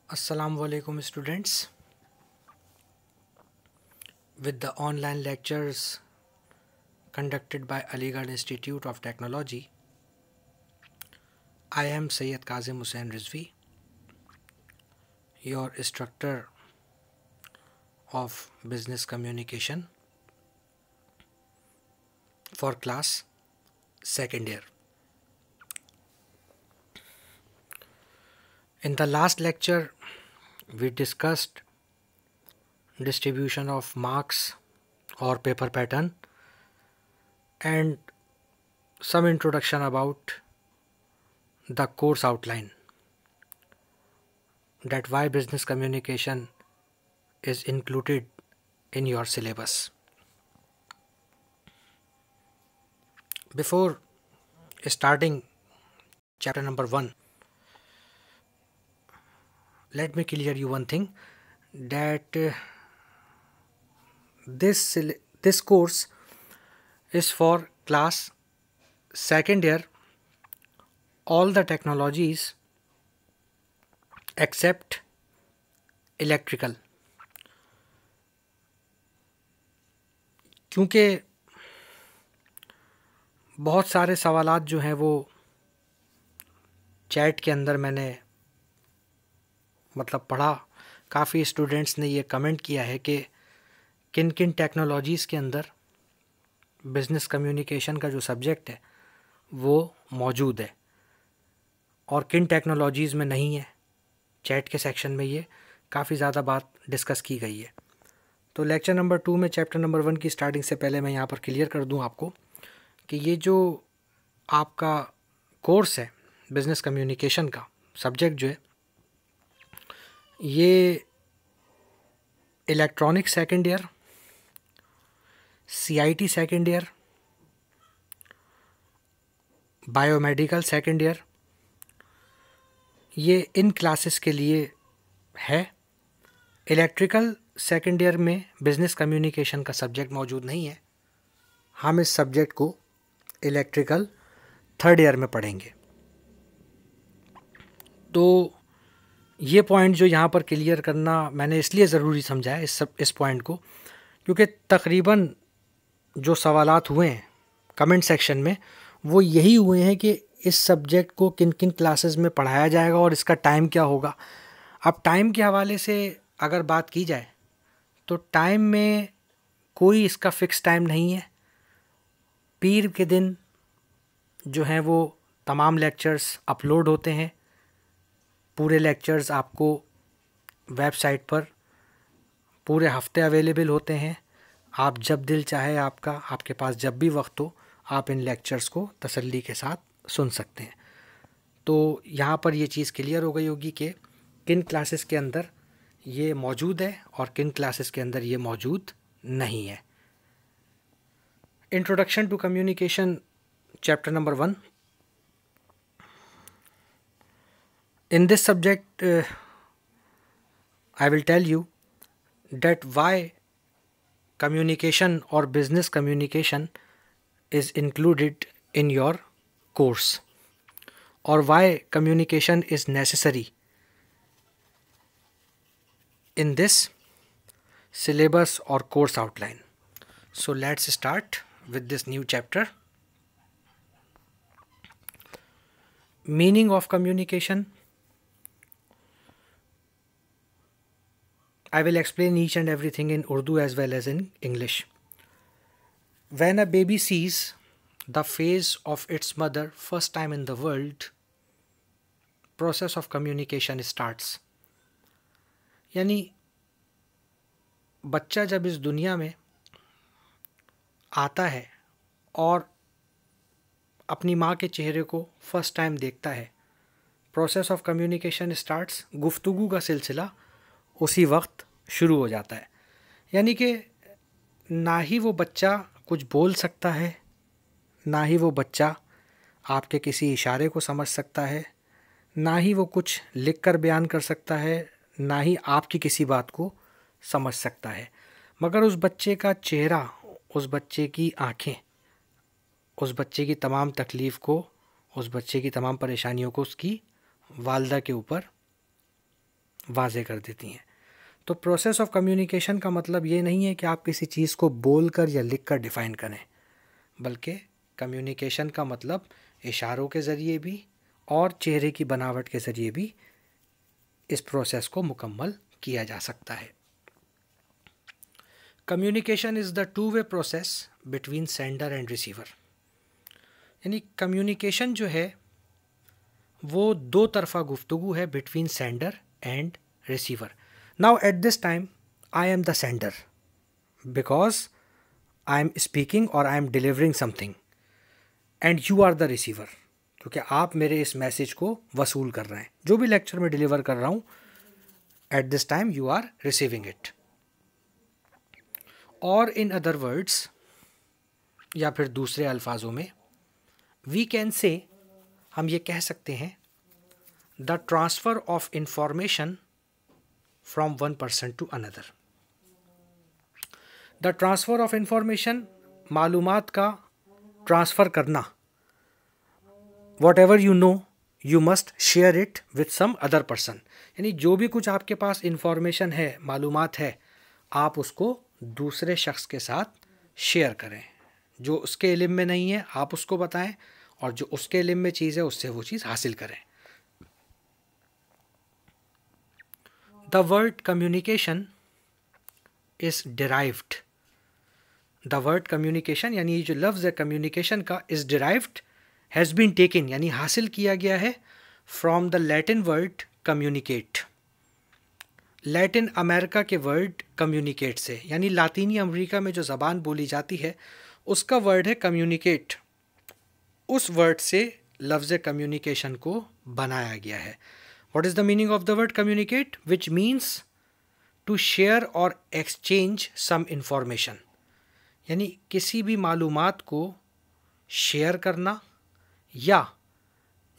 Assalamualaikum students. With the online lectures conducted by Aligarh Institute of Technology, I am Syed Kazim Hussain Rizvi, your instructor of Business Communication for class 2nd year. In the last lecture, we discussed distribution of marks or paper pattern and some introduction about the course outline, that why business communication is included in your syllabus. Before starting chapter number 1, let me clear you one thing, that this course is for class 2nd year, all the technologies except electrical. क्योंकि बहुत सारे सवालात जो हैं वो chat के अंदर मैंने पढ़ा, काफ़ी स्टूडेंट्स ने ये कमेंट किया है कि किन किन टेक्नोलॉजीज़ के अंदर बिज़नेस कम्युनिकेशन का जो सब्जेक्ट है वो मौजूद है और किन टेक्नोलॉजीज़ में नहीं है. चैट के सेक्शन में ये काफ़ी ज़्यादा बात डिस्कस की गई है. तो लेक्चर नंबर 2 में चैप्टर नंबर 1 की स्टार्टिंग से पहले मैं यहाँ पर क्लियर कर दूँ आपको कि ये जो आपका कोर्स है बिज़नेस कम्युनिकेशन का सब्जेक्ट जो है, ये electronic 2nd year, CIT 2nd year, biomedical 2nd year, ये इन क्लासेस के लिए है. इलेक्ट्रिकल 2nd ईयर में बिज़नेस कम्युनिकेशन का सब्जेक्ट मौजूद नहीं है. हम इस सब्जेक्ट को इलेक्ट्रिकल 3rd ईयर में पढ़ेंगे. तो ये पॉइंट जो यहाँ पर क्लियर करना मैंने इसलिए ज़रूरी समझा है इस पॉइंट को, क्योंकि तकरीबन जो सवालात हुए हैं कमेंट सेक्शन में वो यही हुए हैं कि इस सब्जेक्ट को किन किन क्लासेस में पढ़ाया जाएगा और इसका टाइम क्या होगा. अब टाइम के हवाले से अगर बात की जाए तो टाइम में कोई इसका फ़िक्स टाइम नहीं है. पीर के दिन जो हैं वो तमाम लेक्चर्स अपलोड होते हैं. पूरे लेक्चर्स आपको वेबसाइट पर पूरे हफ्ते अवेलेबल होते हैं. आप जब दिल चाहे, आपके पास जब भी वक्त हो, आप इन लेक्चर्स को तसल्ली के साथ सुन सकते हैं. तो यहाँ पर ये चीज़ क्लियर हो गई होगी कि किन क्लासेस के अंदर ये मौजूद है और किन क्लासेस के अंदर ये मौजूद नहीं है. Introduction to communication chapter number 1. In this subject, I will tell you that why communication or business communication is included in your course, or why communication is necessary in this syllabus or course outline. So let's start with this new chapter. Meaning of communication. I will explain each and everything in Urdu as well as in English. When a baby sees the face of its mother first time in the world, process of communication starts. यानी बच्चा जब इस दुनिया में आता है और अपनी माँ के चेहरे को फर्स्ट टाइम देखता है, प्रोसेस ऑफ कम्युनिकेशन स्टार्ट्स. गुफ्तगू का सिलसिला उसी वक्त शुरू हो जाता है. यानी कि ना ही वो बच्चा कुछ बोल सकता है, ना ही वो बच्चा आपके किसी इशारे को समझ सकता है, ना ही वो कुछ लिख कर बयान कर सकता है, ना ही आपकी किसी बात को समझ सकता है. मगर उस बच्चे का चेहरा, उस बच्चे की आँखें, उस बच्चे की तमाम तकलीफ़ को, उस बच्चे की तमाम परेशानियों को उसकी वालदा के ऊपर वाज़े कर देती हैं। तो प्रोसेस ऑफ कम्युनिकेशन का मतलब ये नहीं है कि आप किसी चीज़ को बोल कर या लिख कर डिफ़ाइन करें, बल्कि कम्युनिकेशन का मतलब इशारों के ज़रिए भी और चेहरे की बनावट के ज़रिए भी इस प्रोसेस को मुकम्मल किया जा सकता है। Communication is the two way process between sender and receiver. यानी कम्युनिकेशन जो है वो दो तरफ़ा गुफ्तगू है between sender and receiver. Now at this time I am the sender because I am speaking और I am delivering something, and you are the receiver, क्योंकि आप मेरे इस मैसेज को वसूल कर रहे हैं। जो भी लेक्चर में डिलीवर कर रहा हूँ, at this time you are receiving it. और इन अदर वर्ड्स, या फिर दूसरे अल्फाजों में, वी कैन से, हम ये कह सकते हैं, the transfer of information from one person to another. The transfer of information, मालूमात का ट्रांसफ़र करना। Whatever you know you must share it with some other person. यानी जो भी कुछ आपके पास इंफॉर्मेशन है, मालूमात है, आप उसको दूसरे शख्स के साथ शेयर करें। जो उसके इल्म में नहीं है आप उसको बताएं, और जो उसके इल्म में चीज़ है उससे वो चीज़ हासिल करें। The word communication is derived. The word communication यानी जो लफ्ज़ है कम्युनिकेशन का, is derived, has been taken यानी हासिल किया गया है, from the Latin word communicate. Latin America के वर्ड कम्युनिकेट से, यानी लातीनी अमेरिका में जो ज़बान बोली जाती है उसका वर्ड है कम्युनिकेट। उस वर्ड से लफ्ज़ कम्युनिकेशन को बनाया गया है। What is the meaning of the word communicate? Which means to share और एक्सचेंज सम इंफॉर्मेशन। यानी किसी भी मालूमात को शेयर करना, या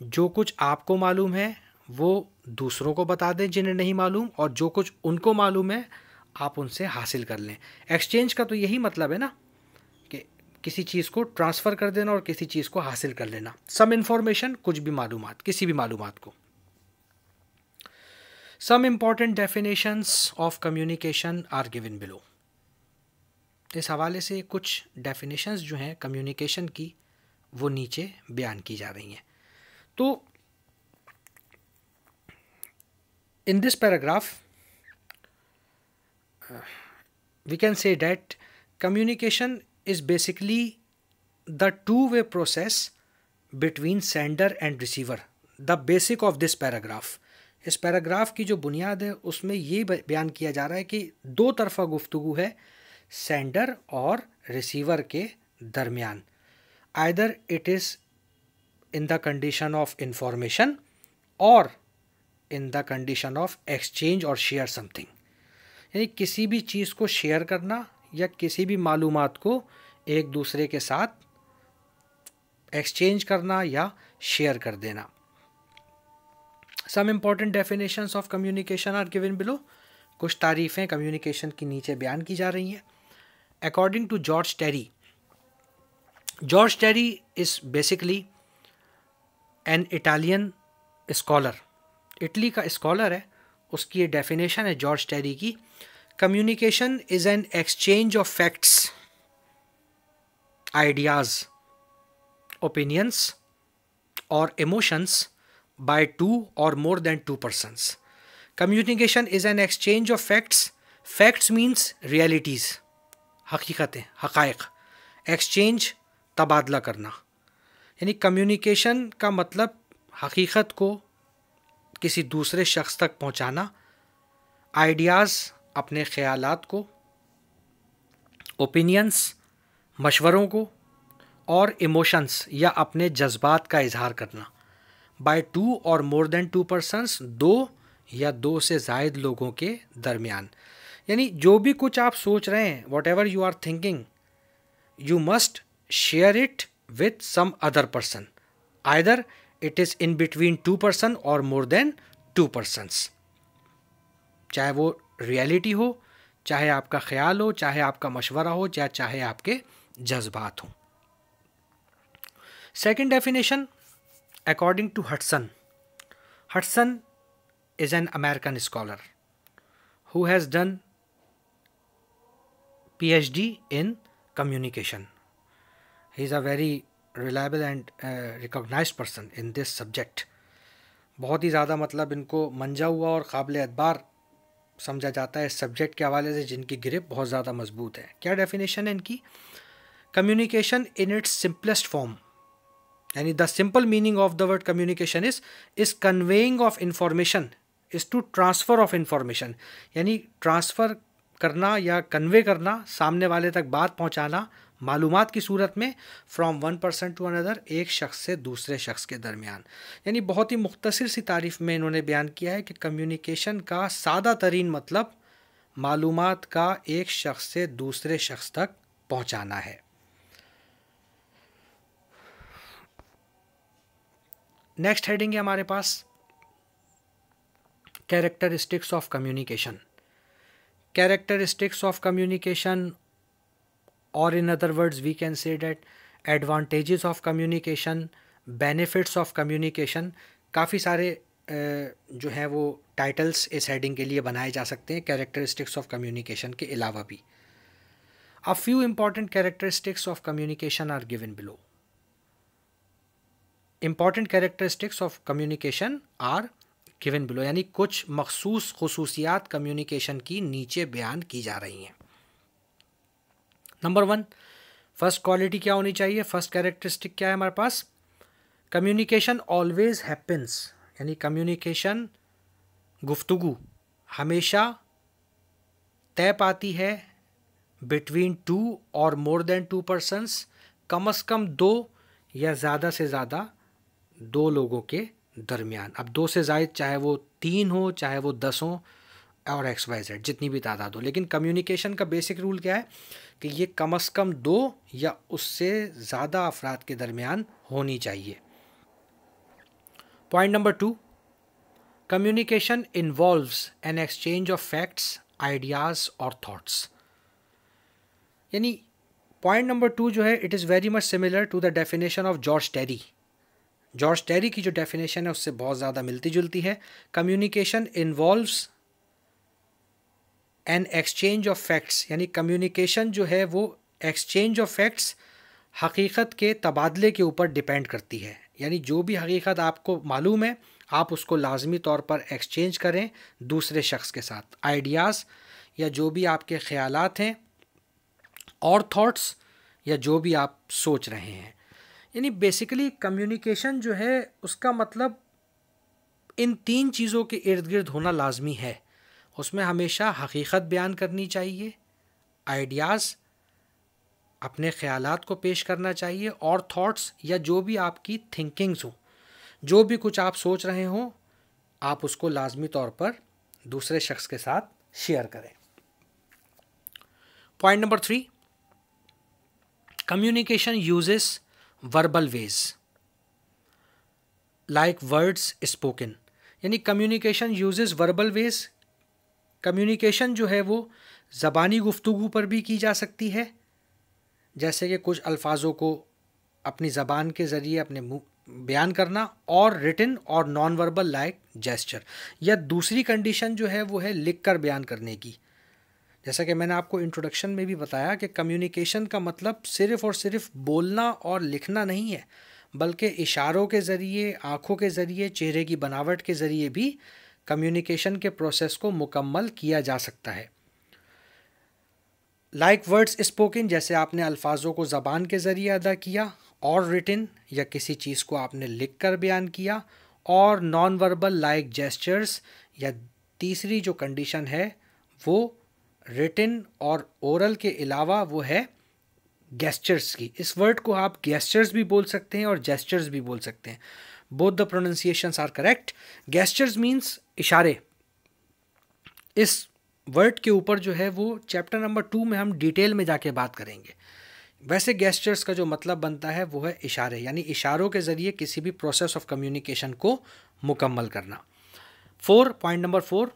जो कुछ आपको मालूम है वो दूसरों को बता दें जिन्हें नहीं मालूम, और जो कुछ उनको मालूम है आप उनसे हासिल कर लें। एक्सचेंज का तो यही मतलब है ना, कि किसी चीज़ को ट्रांसफ़र कर देना और किसी चीज़ को हासिल कर लेना। सम इन्फॉर्मेशन, कुछ भी मालूमात, किसी भी मालूमात को। Some important definitions of communication are given below. इस हवाले से कुछ डेफिनेशंस जो हैं कम्युनिकेशन की वो नीचे बयान की जा रही हैं। तो in this paragraph we can say that communication is basically the two-way process between sender and receiver. The basic of this paragraph, इस पैराग्राफ की जो बुनियाद है उसमें ये बयान किया जा रहा है कि दो तरफ़ा गुफ्तगू है सेंडर और रिसीवर के दरमियान। Either it is in the condition of information और in the condition of exchange और शेयर समथिंग। यानी किसी भी चीज़ को शेयर करना या किसी भी मालूमात को एक दूसरे के साथ एक्सचेंज करना या शेयर कर देना। Some important definitions of communication are given below. कुछ तारीफ़ें कम्युनिकेशन की नीचे बयान की जा रही हैं। According to George Terry, George Terry is basically an Italian scholar, Italy का स्कॉलर है। उसकी ये डेफिनेशन है जॉर्ज टेरी की, communication is an exchange of facts, ideas, opinions और emotions by two or more than two persons. Communication is an exchange of facts. Facts means realities, हकीकतें, हक़ाइक़। Exchange तबादला करना। यानी कम्युनिकेशन का मतलब हकीकत को किसी दूसरे शख्स तक पहुंचाना, आइडियाज़ अपने ख़यालात को, ओपिनियंस मशवरों को, और इमोशंस या अपने जज्बात का इजहार करना। बाय टू और मोर देन टू पर्सन्स, दो या दो से ज़ायद लोगों के दरमियान। यानी जो भी कुछ आप सोच रहे हैं, whatever you are thinking, you must share it with some other person, either it is in between two person और मोर देन टू पर्सन्स। चाहे वो रियलिटी हो, चाहे आपका ख्याल हो, चाहे आपका मशवरा हो, या चाहे आपके जज्बात हों। Second definition according to Hudson, Hudson is an American scholar who has done PhD in communication. He is a very reliable and recognized person in this subject. बहुत ही ज़्यादा मतलब इनको मंजा हुआ और काबिल एतबार समझा जाता है इस सब्जेक्ट के हवाले से, जिनकी ग्रिप बहुत ज़्यादा मजबूत है. क्या डेफिनेशन है इनकी? Communication in its simplest form, यानी the simple meaning of the word communication is conveying of information, is to transfer of information, यानी ट्रांसफ़र करना या कन्वे करना, सामने वाले तक बात पहुंचाना मालूमात की सूरत में, from one person to another, एक शख्स से दूसरे शख्स के दरमियान. यानी बहुत ही मुख्तसर सी तारीफ़ में इन्होंने बयान किया है कि कम्युनिकेशन का सादा तरीन मतलब मालूमात का एक शख्स से दूसरे शख्स तक पहुंचाना है. नेक्स्ट हेडिंग है हमारे पास characteristics of communication. Characteristics of communication, or in other words we can say that advantages of communication, benefits of communication. काफ़ी सारे जो हैं वो टाइटल्स इस हेडिंग के लिए बनाए जा सकते हैं कैरेक्टरिस्टिक्स ऑफ कम्युनिकेशन के अलावा भी. A few important characteristics of communication are given below. Important characteristics of communication are given below, यानी कुछ मखसूस खुसूसियात कम्युनिकेशन की नीचे बयान की जा रही हैं. नंबर 1, फर्स्ट क्वालिटी क्या होनी चाहिए, फर्स्ट कैरेक्टरिस्टिक क्या है हमारे पास? कम्युनिकेशन ऑलवेज हैपन्स, यानी कम्युनिकेशन गुफ्तगू हमेशा तय पाती है बिटवीन 2 और मोर देन 2 पर्सन्स, कम से कम 2 या ज़्यादा से ज़्यादा 2 लोगों के दरमियान. अब 2 से ज़ायद, चाहे वो 3 हो, चाहे वो 10 हो, और XYZ जितनी भी तादाद हो, लेकिन कम्युनिकेशन का बेसिक रूल क्या है कि ये कम से कम 2 या उससे ज़्यादा अफराद के दरमियान होनी चाहिए. Point number 2, communication involves an exchange of facts, ideas और थॉट्स. यानी पॉइंट नंबर 2 जो है, it is very much similar to the definition of George Terry. George Terry की जो डेफिनेशन है उससे बहुत ज़्यादा मिलती जुलती है. Communication involves an exchange of facts, यानी कम्युनिकेशन जो है वो एक्सचेंज ऑफ फैक्ट्स, हकीकत के तबादले के ऊपर डिपेंड करती है. यानी जो भी हकीकत आपको मालूम है आप उसको लाजमी तौर पर एक्सचेंज करें दूसरे शख्स के साथ. आइडियाज़ या जो भी आपके ख़यालात हैं, और थॉट्स या जो भी आप सोच रहे हैं. यानी बेसिकली कम्युनिकेशन जो है उसका मतलब इन 3 चीज़ों के इर्द गिर्द होना लाजमी है. उसमें हमेशा हकीकत बयान करनी चाहिए, आइडियाज़ अपने ख़यालात को पेश करना चाहिए, और थॉट्स या जो भी आपकी थिंकिंग्स हो, जो भी कुछ आप सोच रहे हो, आप उसको लाजमी तौर पर दूसरे शख्स के साथ शेयर करें. Point number 3, communication uses verbal ways like words spoken. यानी communication uses verbal ways. Communication जो है वो ज़बानी गुफ्तगू पर भी की जा सकती है, जैसे कि कुछ अल्फाजों को अपनी ज़बान के ज़रिए अपने मुंह बयान करना, और रिटन और नॉन वर्बल लाइक जेस्चर. या दूसरी कंडीशन जो है वो है लिख कर बयान करने की. जैसा कि मैंने आपको इंट्रोडक्शन में भी बताया कि कम्युनिकेशन का मतलब सिर्फ़ और सिर्फ बोलना और लिखना नहीं है, बल्कि इशारों के ज़रिए, आँखों के ज़रिए, चेहरे की बनावट के ज़रिए भी कम्युनिकेशन के प्रोसेस को मुकम्मल किया जा सकता है. लाइक वर्ड्स स्पोकन, जैसे आपने अल्फाजों को ज़बान के ज़रिए अदा किया, और रिटन या किसी चीज़ को आपने लिख कर बयान किया, और नॉन वर्बल लाइक जेस्चर्स, या तीसरी जो कंडीशन है वो रिटन और ओरल के अलावा वो है गेस्चर्स की. इस वर्ड को आप गेस्चर्स भी बोल सकते हैं और जेस्चर्स भी बोल सकते हैं. Both the pronunciations are correct. Gestures means इशारे. इस वर्ड के ऊपर जो है वो चैप्टर नंबर 2 में हम डिटेल में जाके बात करेंगे. वैसे गेस्चर्स का जो मतलब बनता है वो है इशारे, यानी इशारों के ज़रिए किसी भी प्रोसेस ऑफ कम्युनिकेशन को मुकम्मल करना. Point number 4,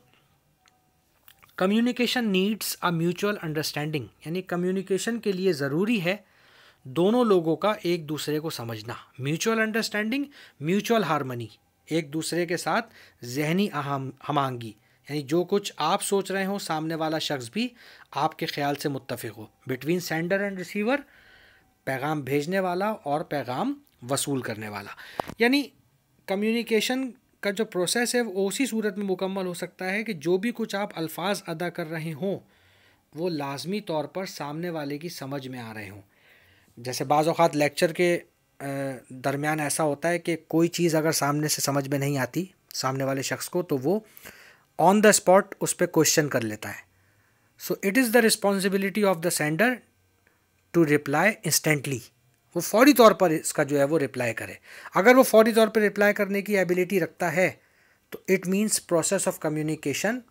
communication needs a mutual understanding. यानी कम्युनिकेशन के लिए ज़रूरी है दोनों लोगों का एक दूसरे को समझना. म्यूचुअल अंडरस्टैंडिंग, म्यूचुअल हार्मनी, एक दूसरे के साथ ज़हनी हमांगी, यानी जो कुछ आप सोच रहे हो सामने वाला शख्स भी आपके ख्याल से मुत्तफिक हो। बिटवीन सेंडर एंड रिसीवर, पैगाम भेजने वाला और पैगाम वसूल करने वाला। यानी कम्युनिकेशन का जो प्रोसेस है वो उसी सूरत में मुकम्मल हो सकता है कि जो भी कुछ आप अल्फाज अदा कर रहे हों वो लाजमी तौर पर सामने वाले की समझ में आ रहे हों। जैसे बाज़ औक़ात लेक्चर के दरमियान ऐसा होता है कि कोई चीज़ अगर सामने से समझ में नहीं आती सामने वाले शख्स को, तो वो ऑन द स्पॉट उस पर क्वेश्चन कर लेता है। So it is the responsibility of the sender to reply instantly. वो फौरी तौर पर इसका जो है वो रिप्लाई करे। अगर वो फौरी तौर पर रिप्लाई करने की एबिलिटी रखता है तो it means process of communication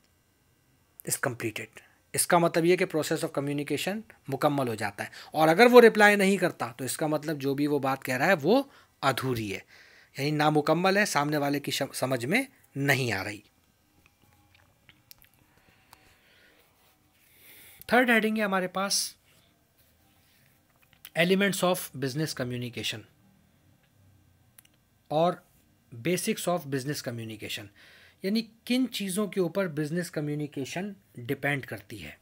is completed. इसका मतलब ये कि प्रोसेस ऑफ कम्युनिकेशन मुकम्मल हो जाता है। और अगर वो रिप्लाई नहीं करता तो इसका मतलब जो भी वो बात कह रहा है वो अधूरी है, यानी नामुकम्मल है, सामने वाले की समझ में नहीं आ रही। थर्ड हेडिंग है हमारे पास एलिमेंट्स ऑफ बिजनेस कम्युनिकेशन और बेसिक्स ऑफ बिजनेस कम्युनिकेशन, यानी किन चीज़ों के ऊपर बिजनेस कम्युनिकेशन डिपेंड करती है।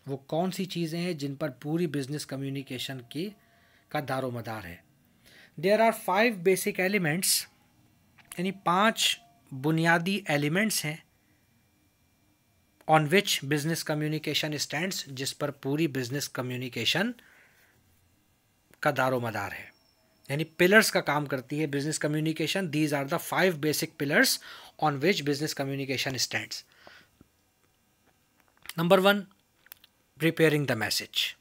वो कौन सी चीज़ें हैं जिन पर पूरी बिजनेस कम्युनिकेशन की का दारोमदार है। देयर आर 5 बेसिक एलिमेंट्स, यानी 5 बुनियादी एलिमेंट्स हैं on which business communication stands, जिस पर पूरी बिजनेस कम्युनिकेशन का दारोमदार है, यानी पिलर्स का काम करती है business communication. These are the 5 basic pillars on which business communication stands. Number 1, preparing the message.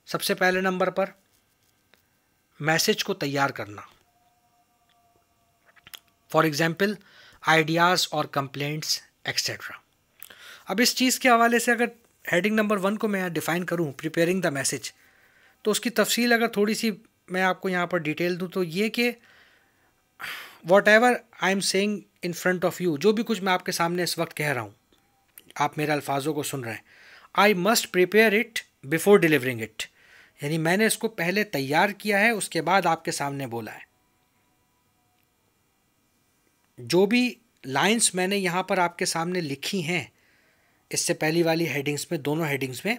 सबसे पहले नंबर पर मैसेज को तैयार करना। फॉर एग्जाम्पल आइडियाज़ और कंप्लेंट्स एक्सेट्रा। अब इस चीज़ के हवाले से अगर हेडिंग नंबर 1 को मैं डिफ़ाइन करूँ, प्रिपेयरिंग द मैसेज, तो उसकी तफसील अगर थोड़ी सी मैं आपको यहाँ पर डिटेल दूँ तो ये कि what ever I am saying in front of you, जो भी कुछ मैं आपके सामने इस वक्त कह रहा हूँ, आप मेरे अल्फाजों को सुन रहे हैं, I must prepare it before delivering it, यानी मैंने इसको पहले तैयार किया है उसके बाद आपके सामने बोला है। जो भी लाइंस मैंने यहाँ पर आपके सामने लिखी हैं इससे पहली वाली हेडिंग्स में, दोनों हेडिंग्स में,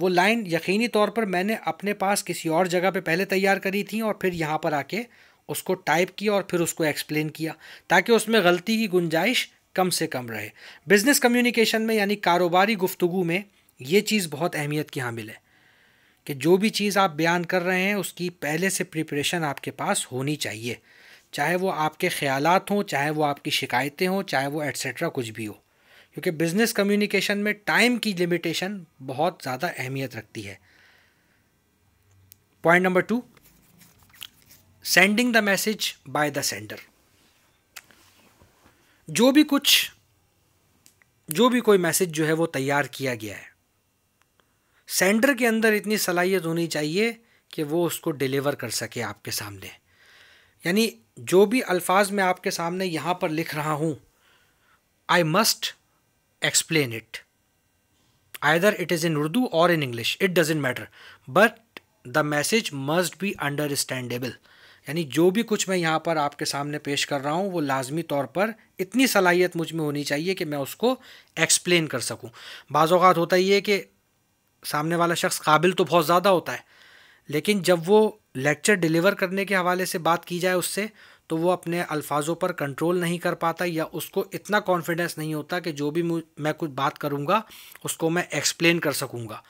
वो लाइन यकीनी तौर पर मैंने अपने पास किसी और जगह पे पहले तैयार करी थी और फिर यहाँ पर आके उसको टाइप किया और फिर उसको एक्सप्लेन किया ताकि उसमें गलती की गुंजाइश कम से कम रहे। बिजनेस कम्युनिकेशन में यानी कारोबारी गुफ्तगू में ये चीज़ बहुत अहमियत की हामिल है कि जो भी चीज़ आप बयान कर रहे हैं उसकी पहले से प्रिपरेशन आपके पास होनी चाहिए, चाहे वो आपके ख्यालात हों, चाहे वो आपकी शिकायतें हों, चाहे वो एट्सेट्रा कुछ भी हो, क्योंकि बिजनेस कम्युनिकेशन में टाइम की लिमिटेशन बहुत ज़्यादा अहमियत रखती है। Point number 2, sending the message by the sender. जो भी कोई मैसेज जो है वो तैयार किया गया है, सेंडर के अंदर इतनी सलाहियत होनी चाहिए कि वो उसको डिलीवर कर सके आपके सामने। यानी जो भी अल्फाज मैं आपके सामने यहाँ पर लिख रहा हूँ, I must explain it. Either it is in Urdu or in English, it doesn't matter. But the message must be understandable. यानी जो भी कुछ मैं यहाँ पर आपके सामने पेश कर रहा हूँ वो लाजमी तौर पर इतनी सलाहियत मुझ में होनी चाहिए कि मैं उसको एक्सप्लेन कर सकूँ। बाज़ औक़ात होता ही है कि सामने वाला शख्स काबिल तो बहुत ज़्यादा होता है, लेकिन जब वो लेक्चर डिलीवर करने के हवाले से बात की जाए उससे, तो वो अपने अल्फाजों पर कंट्रोल नहीं कर पाता या उसको इतना कॉन्फिडेंस नहीं होता कि जो भी मैं कुछ बात करूँगा उसको मैं एक्सप्लेन कर सकूँगा।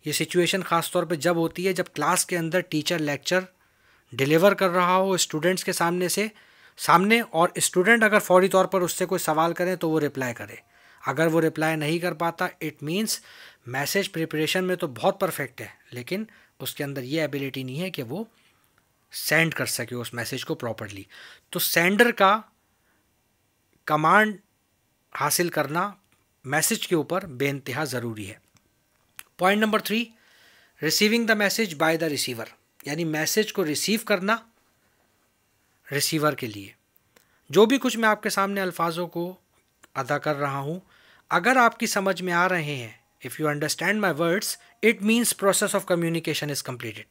ये सिचुएशन ख़ास तौर पे जब होती है जब क्लास के अंदर टीचर लेक्चर डिलीवर कर रहा हो स्टूडेंट्स के सामने और स्टूडेंट अगर फौरी तौर पर उससे कोई सवाल करें तो वो रिप्लाई करे। अगर वो रिप्लाई नहीं कर पाता, इट मीन्स मैसेज प्रिपरेशन में तो बहुत परफेक्ट है, लेकिन उसके अंदर ये एबिलिटी नहीं है कि वो सेंड कर सके उस मैसेज को प्रॉपरली। तो सेंडर का कमांड हासिल करना मैसेज के ऊपर बेइंतहा ज़रूरी है। Point number 3, receiving the message by the receiver, यानी मैसेज को रिसीव करना रिसीवर के लिए। जो भी कुछ मैं आपके सामने अल्फाजों को अदा कर रहा हूँ, अगर आपकी समझ में आ रहे हैं, if you understand my words, it means process of communication is completed.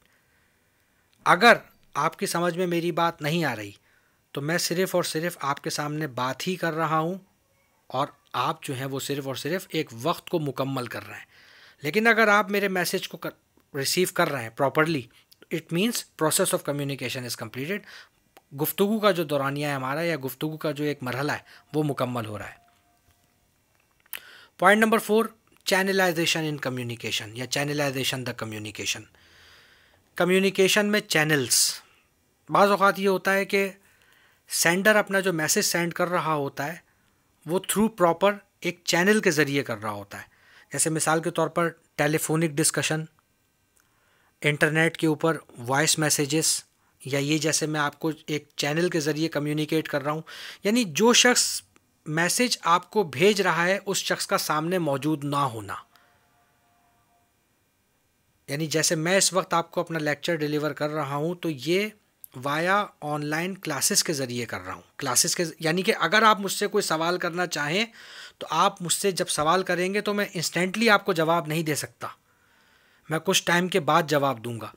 अगर आपकी समझ में मेरी बात नहीं आ रही तो मैं सिर्फ़ और सिर्फ आपके सामने बात ही कर रहा हूँ और आप जो हैं वो सिर्फ़ और सिर्फ एक वक्त को मुकम्मल कर रहे हैं। लेकिन अगर आप मेरे मैसेज को रिसीव कर रहे हैं properly, it means process of communication is completed. गुफ्तगू का जो दौरानिया है हमारा, या गुफ्तगू का जो एक मरहला है, वो मुकम्मल हो रहा है। Point number 4, channelisation in communication या चैनलाइजेशन द कम्युनिकेशन। कम्युनिकेशन में चैनल्स, बाज़ औक़ात ये होता है कि सेंडर अपना जो मैसेज सेंड कर रहा होता है वो थ्रू प्रॉपर एक चैनल के ज़रिए कर रहा होता है। जैसे मिसाल के तौर पर टेलीफोनिक डिस्कशन, इंटरनेट के ऊपर वॉइस मैसेजेस, या ये जैसे मैं आपको एक चैनल के ज़रिए कम्युनिकेट कर रहा हूँ। यानी जो शख्स मैसेज आपको भेज रहा है उस शख्स का सामने मौजूद ना होना। यानी जैसे मैं इस वक्त आपको अपना लेक्चर डिलीवर कर रहा हूँ तो ये वाया ऑनलाइन क्लासेस के ज़रिए कर रहा हूँ। क्लासेस के यानी कि अगर आप मुझसे कोई सवाल करना चाहें तो आप मुझसे जब सवाल करेंगे तो मैं इंस्टेंटली आपको जवाब नहीं दे सकता, मैं कुछ टाइम के बाद जवाब दूंगा।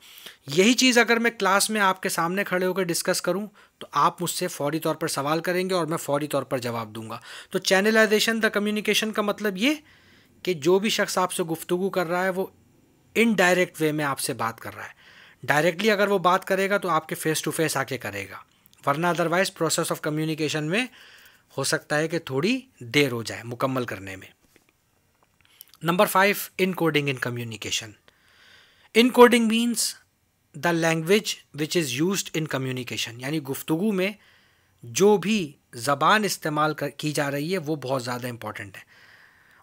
यही चीज़ अगर मैं क्लास में आपके सामने खड़े होकर डिस्कस करूं तो आप मुझसे फौरी तौर पर सवाल करेंगे और मैं फौरी तौर पर जवाब दूंगा। तो चैनलाइजेशन द कम्युनिकेशन का मतलब ये कि जो भी शख्स आपसे गुफ्तगू कर रहा है वो इनडायरेक्ट वे में आपसे बात कर रहा है। डायरेक्टली अगर वो बात करेगा तो आपके फेस टू फेस आके करेगा, वरना अदरवाइज प्रोसेस ऑफ कम्युनिकेशन में हो सकता है कि थोड़ी देर हो जाए मुकम्मल करने में। Number 5, encoding in communication. Encoding means the language which is used in communication, यानी गुफ्तगू में जो भी ज़बान इस्तेमाल की जा रही है वो बहुत ज़्यादा इंपॉर्टेंट है।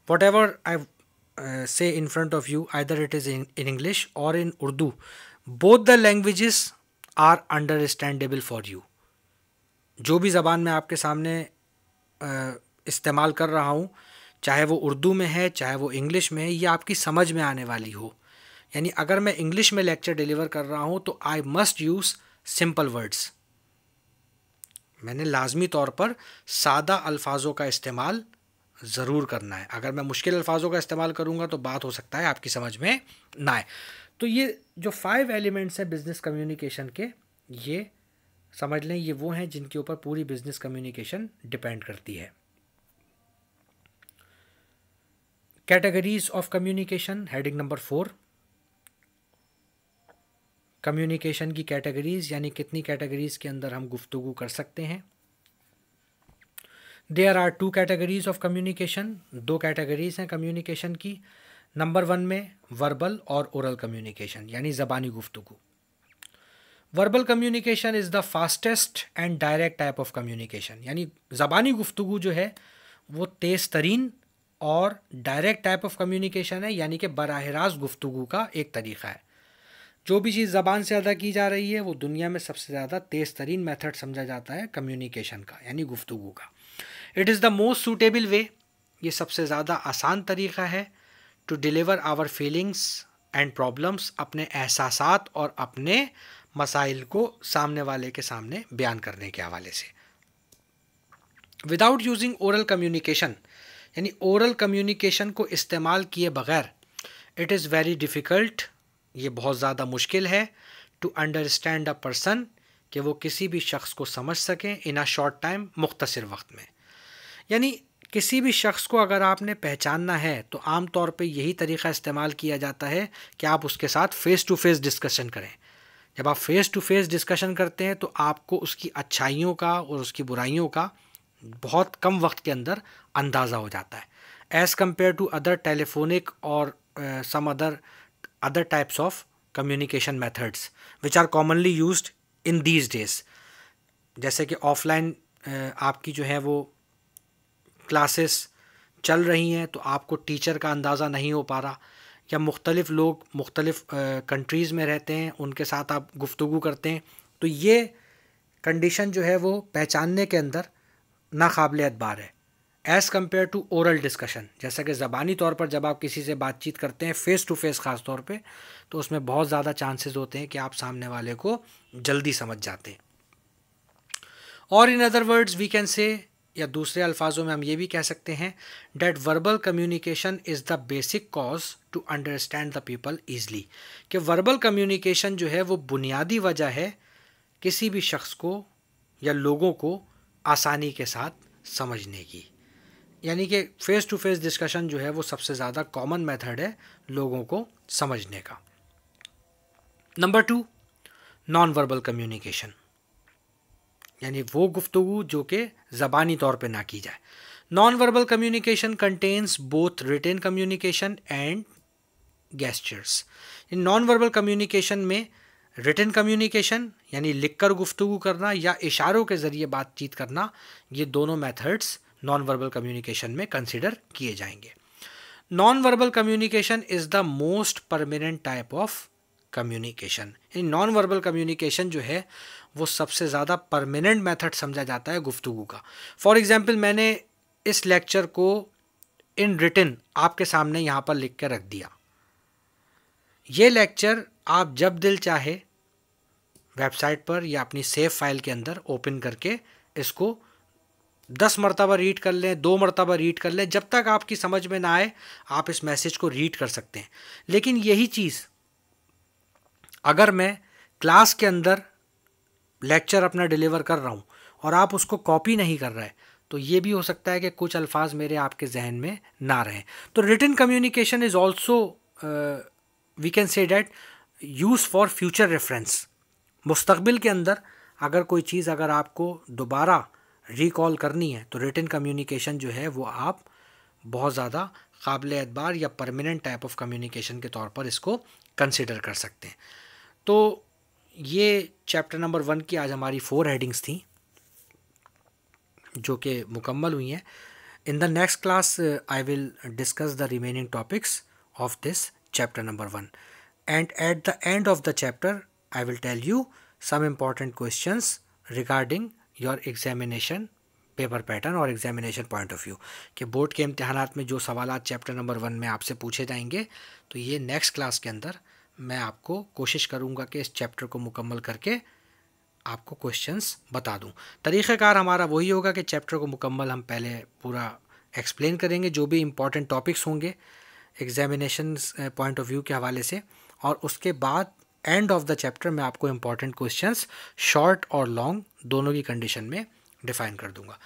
What ever I say in front of you, either it is in English और in Urdu, both the languages are understandable for you. जो भी ज़बान मैं आपके सामने इस्तेमाल कर रहा हूँ, चाहे वो उर्दू में है चाहे वो इंग्लिश में है, ये आपकी समझ में आने वाली हो। यानी अगर मैं इंग्लिश में लेक्चर डिलीवर कर रहा हूँ तो I must use simple words, मैंने लाजमी तौर पर सादा अल्फाजों का इस्तेमाल ज़रूर करना है। अगर मैं मुश्किल अल्फाजों का इस्तेमाल करूँगा तो बात हो सकता है आपकी समझ में ना आए। तो ये जो 5 एलिमेंट्स हैं बिज़नेस कम्युनिकेशन के, ये समझ लें ये वो हैं जिनके ऊपर पूरी बिज़नेस कम्युनिकेशन डिपेंड करती है। Categories of communication, heading number 4। Communication की कैटेगरीज, यानी कितनी कैटेगरीज के अंदर हम गुफ्तगू कर सकते हैं। There are 2 categories of communication, 2 categories हैं कम्युनिकेशन की। नंबर 1 में वर्बल और ओरल कम्युनिकेशन, यानी ज़बानी गुफ्तगू। Verbal communication is the fastest and direct type of communication, यानी ज़बानी गुफ्तगू जो है वो तेज़ तरीन और डायरेक्ट टाइप ऑफ कम्युनिकेशन है, यानी कि बराह रास्त गुफ्तगू का एक तरीक़ा है। जो भी चीज़ ज़बान से अदा की जा रही है वो दुनिया में सबसे ज़्यादा तेज़ तरीन मेथड समझा जाता है कम्युनिकेशन का, यानी गुफ्तगू का। It is the most suitable way, ये सबसे ज़्यादा आसान तरीक़ा है to deliver our feelings and problems, अपने एहसासात और अपने मसाइल को सामने वाले के सामने बयान करने के हवाले से। विदाउट यूजिंग ओरल कम्युनिकेशन, यानी ओरल कम्युनिकेशन को इस्तेमाल किए बगैर, इट इज़ वेरी डिफ़िकल्ट, ये बहुत ज़्यादा मुश्किल है, टू अंडरस्टैंड अ पर्सन, कि वो किसी भी शख्स को समझ सकें इन अ शॉर्ट टाइम, मुख्तसर वक्त में। यानी किसी भी शख्स को अगर आपने पहचानना है तो आम तौर पे यही तरीक़ा इस्तेमाल किया जाता है कि आप उसके साथ फ़ेस टू फेस डिस्कशन करें। जब आप फ़ेस टू फेस डिस्कशन करते हैं तो आपको उसकी अच्छाइयों का और उसकी बुराइयों का बहुत कम वक्त के अंदर अंदाज़ा हो जाता है, as compare to other telephonic और some other types of communication methods which are commonly used in these days. जैसे कि ऑफलाइन आपकी जो है वो क्लासेस चल रही हैं तो आपको टीचर का अंदाज़ा नहीं हो पा रहा, या मुख्तलिफ़ लोग मुख्तलिफ़ कंट्रीज़ में रहते हैं, उनके साथ आप गुफ्तगू करते हैं, तो ये कंडीशन जो है वो पहचानने के अंदर नाकाबिल एतबार है, as compare to oral discussion. जैसा कि ज़बानी तौर पर जब आप किसी से बातचीत करते हैं फ़ेस टू फेस ख़ास तौर पे, तो उसमें बहुत ज़्यादा चांसेस होते हैं कि आप सामने वाले को जल्दी समझ जाते हैं। और in other words we can say, या दूसरे अल्फाजों में हम ये भी कह सकते हैं, that verbal communication is the basic cause to understand the people easily, कि वर्बल कम्युनिकेशन जो है वो बुनियादी वजह है किसी भी शख्स को या लोगों को आसानी के साथ समझने की। यानी कि फेस टू फेस डिस्कशन जो है वो सबसे ज़्यादा कॉमन मेथड है लोगों को समझने का। नंबर 2, नॉन वर्बल कम्युनिकेशन, यानी वो गुफ्तगू जो कि ज़बानी तौर पे ना की जाए। Non verbal communication contains both written communication and gestures. इन नॉन वर्बल कम्युनिकेशन में रिटन कम्युनिकेशन यानी लिखकर गुफ्तगू करना या इशारों के ज़रिए बातचीत करना, ये दोनों मेथड्स नॉन वर्बल कम्युनिकेशन में कंसिडर किए जाएंगे। Non verbal communication is the most permanent type of communication. In non verbal communication जो है वो सबसे ज़्यादा परमानेंट मेथड समझा जाता है गुफ्तगू का। फॉर एग्जाम्पल, मैंने इस लेक्चर को इन रिटन आपके सामने यहाँ पर लिख कर रख दिया। ये लेक्चर आप जब दिल चाहे वेबसाइट पर या अपनी सेव फाइल के अंदर ओपन करके इसको 10 मरतबा रीड कर लें, 2 मरतबा रीड कर लें, जब तक आपकी समझ में ना आए आप इस मैसेज को रीड कर सकते हैं। लेकिन यही चीज़ अगर मैं क्लास के अंदर लेक्चर अपना डिलीवर कर रहा हूँ और आप उसको कॉपी नहीं कर रहे, तो ये भी हो सकता है कि कुछ अल्फाज मेरे आपके जहन में ना रहें। तो written communication is also we can say that use for future reference. मुस्तकबिल के अंदर अगर कोई चीज़ अगर आपको दोबारा रिकॉल करनी है तो रिटन कम्युनिकेशन जो है वो आप बहुत ज़्यादा काबिल एतबार या परमानेंट टाइप ऑफ कम्युनिकेशन के तौर पर इसको कंसिडर कर सकते हैं। तो ये चैप्टर नंबर 1 की आज हमारी 4 हेडिंग्स थी जो कि मुकम्मल हुई हैं। In the next class I will discuss the remaining topics of this chapter number 1 and at the end of the chapter I will tell you some important questions regarding your examination paper pattern और examination point of view कि board के इम्तिहानात में जो सवाल chapter number 1 में आपसे पूछे जाएंगे, तो ये नेक्स्ट क्लास के अंदर मैं आपको कोशिश करूँगा कि इस चैप्टर को मुकम्मल करके आपको क्वेश्चंस बता दूँ। तरीक़ाकार हमारा वही होगा कि चैप्टर को मुकम्मल हम पहले पूरा एक्सप्लेन करेंगे, जो भी इम्पॉर्टेंट टॉपिक्स होंगे एग्जामिनेशन पॉइंट ऑफ व्यू के हवाले से, और उसके बाद एंड ऑफ द चैप्टर में आपको इंपॉर्टेंट क्वेश्चंस शॉर्ट और लॉन्ग दोनों की कंडीशन में डिफाइन कर दूंगा।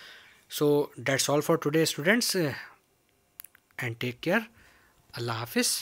So that's all for today students and take care. अल्लाह हाफिज़।